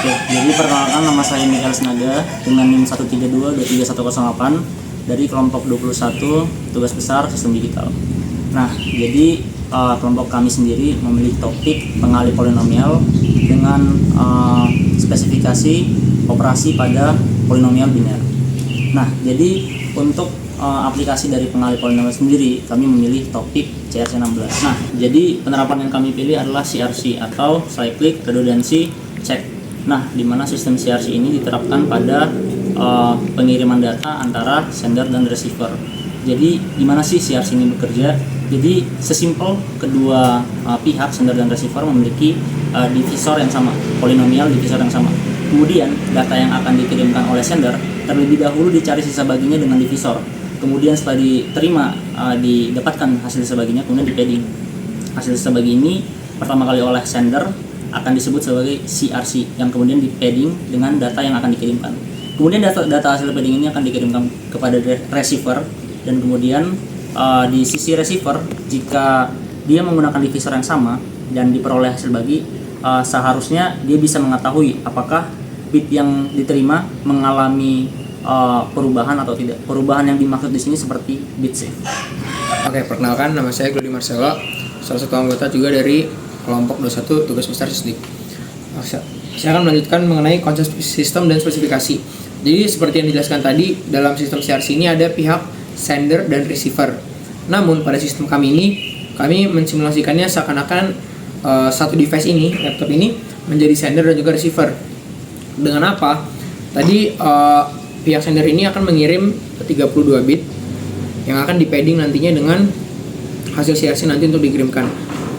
Oke, jadi perkenalkan nama saya Mikael Senaga dengan NIM 132-23108 dari kelompok 21 tugas besar sistem digital. Nah, jadi kelompok kami sendiri memilih topik pengali polinomial dengan spesifikasi operasi pada polinomial biner. Nah, jadi untuk aplikasi dari pengali polinomial sendiri kami memilih topik CRC 16. Nah, jadi penerapan yang kami pilih adalah CRC atau Cyclic Redundancy Check. Nah, di mana sistem CRC ini diterapkan pada pengiriman data antara sender dan receiver. Jadi, gimana sih CRC ini bekerja? Jadi, sesimpel kedua pihak sender dan receiver memiliki divisor yang sama, polinomial divisor yang sama. Kemudian, data yang akan dikirimkan oleh sender terlebih dahulu dicari sisa baginya dengan divisor. Kemudian setelah diterima, didapatkan hasil sisa baginya, kemudian di padding. Hasil sisa bagi ini pertama kali oleh sender akan disebut sebagai CRC yang kemudian di padding dengan data yang akan dikirimkan. Kemudian data hasil padding ini akan dikirimkan kepada receiver, dan kemudian di sisi receiver jika dia menggunakan divisor yang sama dan diperoleh hasil bagi, seharusnya dia bisa mengetahui apakah bit yang diterima mengalami perubahan atau tidak. Perubahan yang dimaksud di sini seperti bit shift. Oke, perkenalkan nama saya Glody Marcelo, salah satu anggota juga dari kelompok 21 tugas besar SISDIK. Saya akan melanjutkan mengenai konsep sistem dan spesifikasi. Jadi seperti yang dijelaskan tadi, dalam sistem CRC ini ada pihak sender dan receiver. Namun pada sistem kami ini, kami mensimulasikannya seakan-akan satu device ini, laptop ini menjadi sender dan juga receiver. Dengan apa? Tadi pihak sender ini akan mengirim 32 bit yang akan di padding nantinya dengan hasil CRC nanti untuk dikirimkan.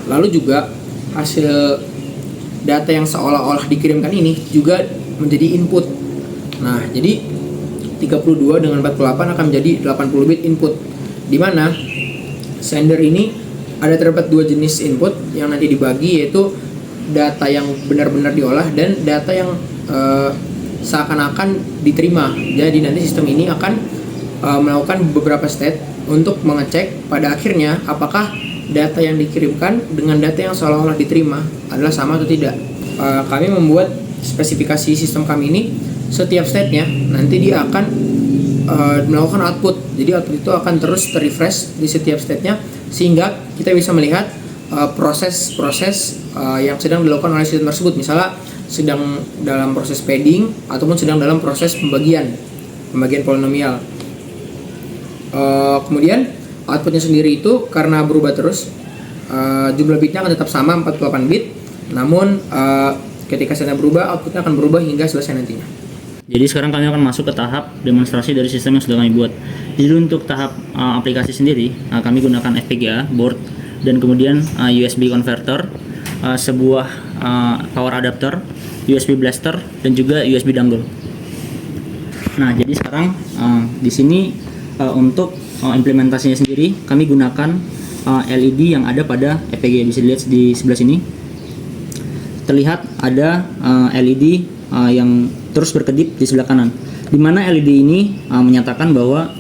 Lalu juga hasil data yang seolah-olah dikirimkan ini juga menjadi input. Nah, jadi 32 dengan 48 akan menjadi 80 bit input, di mana sender ini ada terdapat dua jenis input yang nanti dibagi, yaitu data yang benar-benar diolah dan data yang seakan-akan diterima. Jadi nanti sistem ini akan melakukan beberapa step untuk mengecek pada akhirnya apakah data yang dikirimkan dengan data yang seolah-olah diterima adalah sama atau tidak. Kami membuat spesifikasi sistem kami ini, setiap stepnya nanti dia akan melakukan output. Jadi output itu akan terus terrefresh di setiap stepnya, sehingga kita bisa melihat proses-proses yang sedang dilakukan oleh sistem tersebut. Misalnya sedang dalam proses padding ataupun sedang dalam proses pembagian polinomial. Kemudian outputnya sendiri itu karena berubah terus, jumlah bitnya akan tetap sama 48 bit, namun ketika setnya berubah, outputnya akan berubah hingga selesai nantinya. Jadi sekarang kami akan masuk ke tahap demonstrasi dari sistem yang sudah kami buat. Jadi untuk tahap aplikasi sendiri, kami gunakan FPGA board dan kemudian USB converter, sebuah power adapter, USB blaster, dan juga USB dongle. Nah, jadi sekarang di sini untuk implementasinya sendiri kami gunakan LED yang ada pada FPGA. Bisa dilihat di sebelah sini terlihat ada LED yang terus berkedip di sebelah kanan, di mana LED ini menyatakan bahwa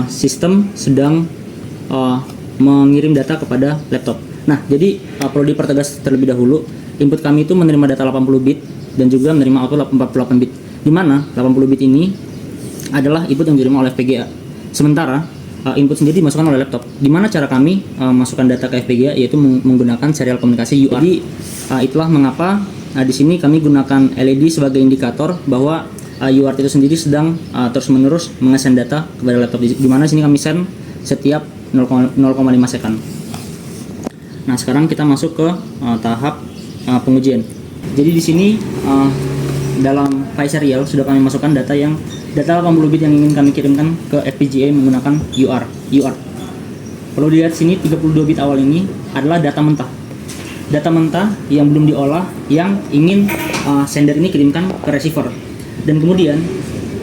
sistem sedang mengirim data kepada laptop. Nah, jadi perlu dipertegas terlebih dahulu, input kami itu menerima data 80 bit dan juga menerima output 48 bit, di mana 80 bit ini adalah input yang diterima oleh FPGA. Sementara input sendiri dimasukkan oleh laptop. Di mana cara kami masukkan data ke FPGA, yaitu menggunakan serial komunikasi UART. Jadi itulah mengapa di sini kami gunakan LED sebagai indikator bahwa UART itu sendiri sedang terus-menerus mengesend data kepada laptop. Di mana sini kami send setiap 0,5 second. Nah, sekarang kita masuk ke tahap pengujian. Jadi di sini dalam file serial sudah kami masukkan data 80 bit yang ingin kami kirimkan ke FPGA menggunakan UART. Perlu dilihat sini 32 bit awal ini adalah data mentah. Data mentah yang belum diolah yang ingin sender ini kirimkan ke receiver. Dan kemudian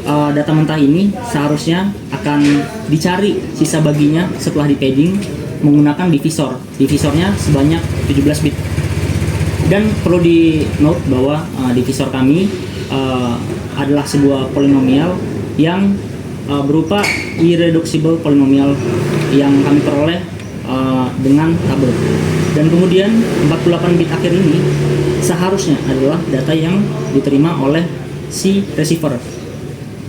data mentah ini seharusnya akan dicari sisa baginya setelah di padding menggunakan divisor. Divisornya sebanyak 17 bit. Dan perlu di note bahwa divisor kami adalah sebuah polinomial yang berupa irreducible polinomial yang kami peroleh dengan tabel. Dan kemudian 48 bit akhir ini harusnya adalah data yang diterima oleh si receiver.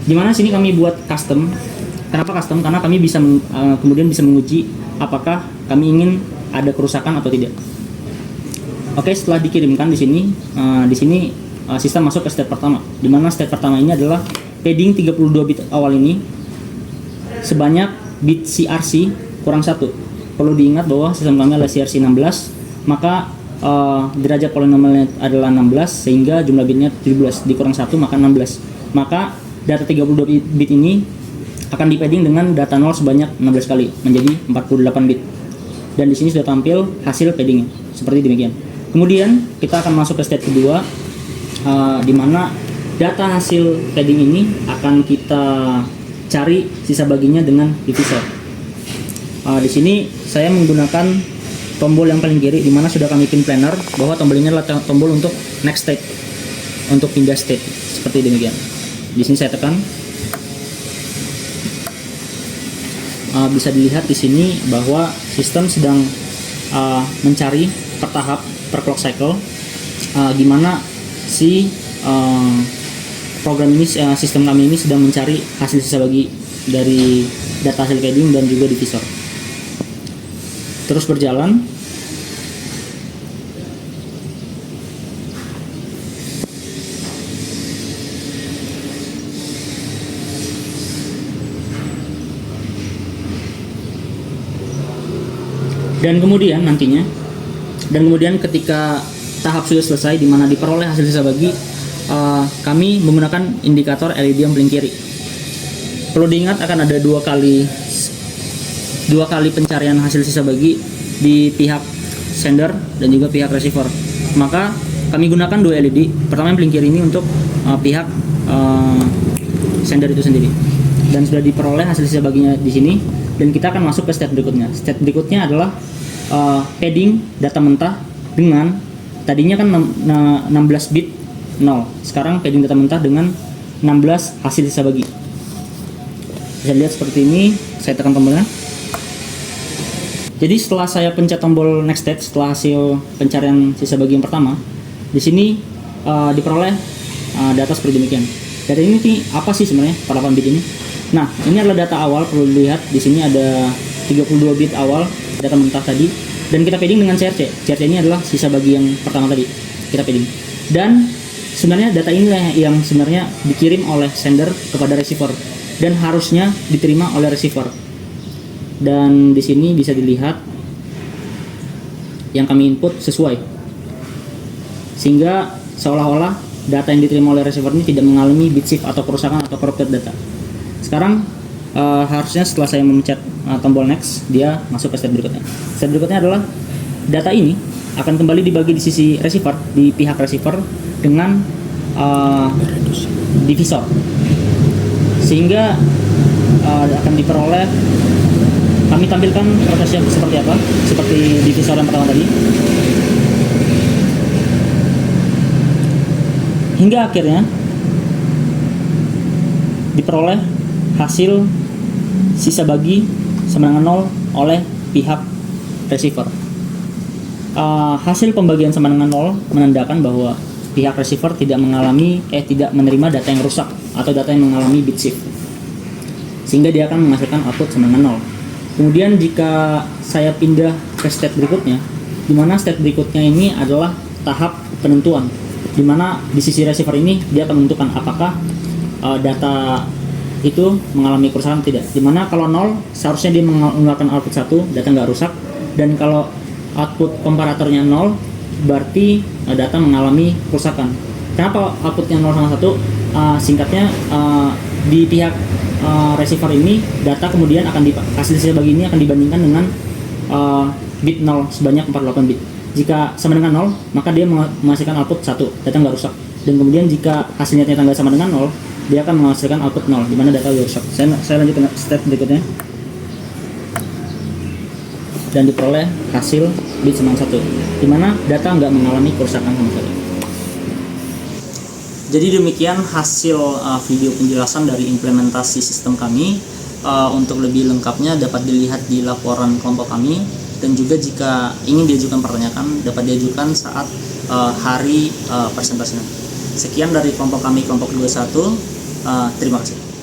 Dimana sini kami buat custom. Kenapa custom? Karena kami bisa kemudian bisa menguji apakah kami ingin ada kerusakan atau tidak. Oke, setelah dikirimkan di sini sistem masuk ke step pertama. Dimana step pertama ini adalah padding 32 bit awal ini sebanyak bit CRC kurang 1. Perlu diingat bahwa sistem kami adalah CRC 16, maka derajat polinomialnya adalah 16 sehingga jumlah bitnya 17 dikurang 1 maka 16. Maka data 32 bit ini akan di padding dengan data 0 sebanyak 16 kali menjadi 48 bit. Dan di sini sudah tampil hasil paddingnya seperti demikian. Kemudian kita akan masuk ke step kedua, di mana data hasil padding ini akan kita cari sisa baginya dengan divisor. Di sini saya menggunakan tombol yang paling kiri, di mana sudah kami pin planner bahwa tombol ini adalah tombol untuk next state, untuk pindah state seperti demikian. Di sini saya tekan. Bisa dilihat di sini bahwa sistem sedang mencari per tahap per clock cycle gimana si program ini, sistem kami ini sedang mencari hasil sisa bagi dari data hasil padding dan juga divisor. Terus berjalan. Dan kemudian ketika tahap sudah selesai, di mana diperoleh hasil sisa bagi, kami menggunakan indikator LED yang paling kiri. Perlu diingat akan ada dua kali pencarian hasil sisa bagi di pihak sender dan juga pihak receiver. Maka kami gunakan dua LED. Pertama yang paling kiri ini untuk pihak sender itu sendiri. Dan sudah diperoleh hasil sisa baginya di sini. Dan kita akan masuk ke step berikutnya. Step berikutnya adalah padding data mentah dengan tadinya kan 16 bit 0. Sekarang padding data mentah dengan 16 hasil sisa bagi. Bisa lihat seperti ini, saya tekan tombolnya. Jadi setelah saya pencet tombol next state, setelah hasil pencarian sisa bagi yang pertama, di sini diperoleh data seperti demikian. Data ini apa sih sebenarnya 48 bit ini? Nah, ini adalah data awal, perlu dilihat di sini ada 32 bit awal data mentah tadi, dan kita padding dengan CRC. CRC ini adalah sisa bagi yang pertama tadi kita padding. Dan sebenarnya data ini yang sebenarnya dikirim oleh sender kepada receiver dan harusnya diterima oleh receiver. Dan di sini bisa dilihat yang kami input sesuai, sehingga seolah-olah data yang diterima oleh receiver ini tidak mengalami bit shift atau kerusakan atau corrupted data. Sekarang harusnya setelah saya memencet tombol next, dia masuk ke step berikutnya. Step berikutnya adalah data ini akan kembali dibagi di sisi receiver, di pihak receiver dengan divisor, sehingga akan diperoleh. Kami tampilkan prosesnya seperti apa, seperti divisor yang pertama tadi, hingga akhirnya diperoleh hasil sisa bagi sama dengan 0 oleh pihak receiver. Hasil pembagian sama dengan 0 menandakan bahwa pihak receiver tidak menerima data yang rusak atau data yang mengalami bit shift, sehingga dia akan menghasilkan output sama dengan 0. Kemudian jika saya pindah ke step berikutnya, di mana step berikutnya ini adalah tahap penentuan, di mana di sisi receiver ini dia akan menentukan apakah data itu mengalami kerusakan tidak. Dimana kalau 0 seharusnya dia mengeluarkan output 1, data nggak rusak, dan kalau output komparatornya 0 berarti data mengalami kerusakan. Kenapa outputnya 0 sama 1? Singkatnya di pihak receiver ini data kemudian akan hasil sisa bagi ini akan dibandingkan dengan bit 0 sebanyak 48 bit. Jika sama dengan 0 maka dia menghasilkan output 1, data nggak rusak. Dan kemudian jika hasilnya ternyata nggak sama dengan 0, dia akan menghasilkan output 0 di mana data rusak. Saya lanjut ke step berikutnya. Dan diperoleh hasil bit sama 1, di mana data nggak mengalami kerusakan sama sekali. Jadi demikian hasil video penjelasan dari implementasi sistem kami. Untuk lebih lengkapnya dapat dilihat di laporan kelompok kami, dan juga jika ingin diajukan pertanyaan dapat diajukan saat hari presentasi nanti. Sekian dari kelompok kami, kelompok 21. Terima kasih.